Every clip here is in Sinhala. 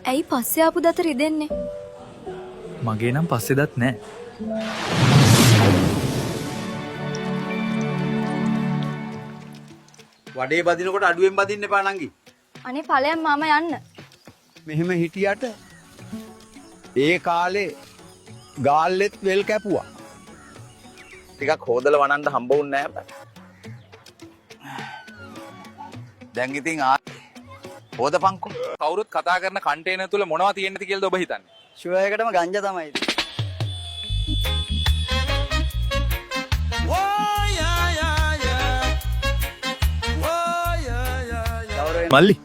ඇයි පස්සේ ආපු දත රිදෙන්නේ? මගේ නම් පස්සේ දත් නෑ. වඩේ බදිනකොට අඩුවෙන් බදින්න එපා නංගි. අනේ ඵලයන් මම යන්න. මෙහෙම හිටියට ඒ කාලේ ගාල්ලෙත් වෙල් කැපුවා. ටිකක් හොදලා වනන්න හම්බ වුන්නේ නෑ අපට. දැන් ඉතින් හොදපන්කෝ. කවුරුත් කතා කරන කන්ටේනර් තුල මොනවද තියෙන්නද කියලාද ඔබ හිතන්නේ? ෂුවර් එකටම ගංජා තමයි. මල්ලි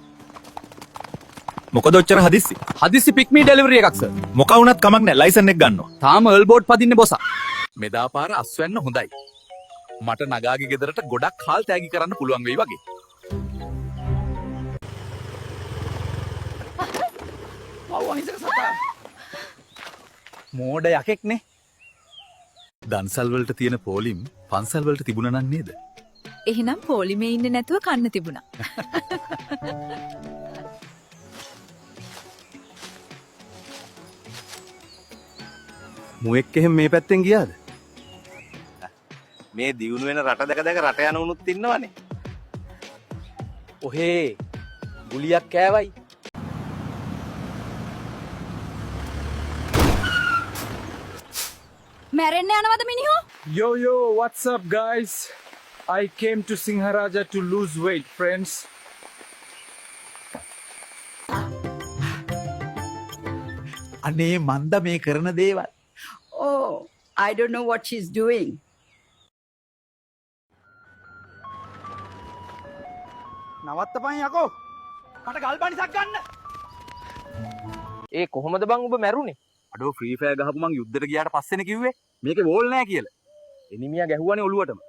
මොකද ඔච්චර හදිස්සි? හදිසි පික්මී ඩෙලිවරි එකක් සර්. මොකා වුණත් කමක් නෑ, ලයිසන් එක ගන්නවා. තාම එල් බෝඩ් පදින්නේ බොසා. මෙදා පාර අස්වැන්න හොඳයි. මට නගාගේ ගෙදරට ගොඩක් කාල් තෑගි කරන්න පුළුවන් වෙයි වගේ. මෝඩ යකෙක් නේ. දන්සල් වලට තියෙන පොලිම් පන්සල් වලට තිබුණා නම් නේද? එහෙනම් පොලිමේ ඉන්නේ නැතුව කන්න තිබුණා. මුවෙක් එහෙම මේ පැත්තෙන් ගියාද? මේ දියුණු වෙන රට දැක දැක රට යන උනුත් ඉන්නවනේ. ඔහේ ගුලියක් කෑවයි. මැරෙන්න යනවද මිනිහෝ? Yo, what's up, guys? I came to Singharaja to lose weight, friends. අනේ මන්ද මේ කරන දේවල්. Oh, I don't know what she's doing. නවත්තපන් යකෝ. මට ගල් බනිසක් ගන්න. ඒ කොහොමද බං ඔබ මැරුණේ? අඩෝ ෆ්‍රී ෆයර් ගහපු මං යුද්ධෙට ගියාට පස්සේනේ කිව්වේ. මේකේ වෝල් නෑ කියලා. එනිමියා ගැහුවානේ ඔළුවටම.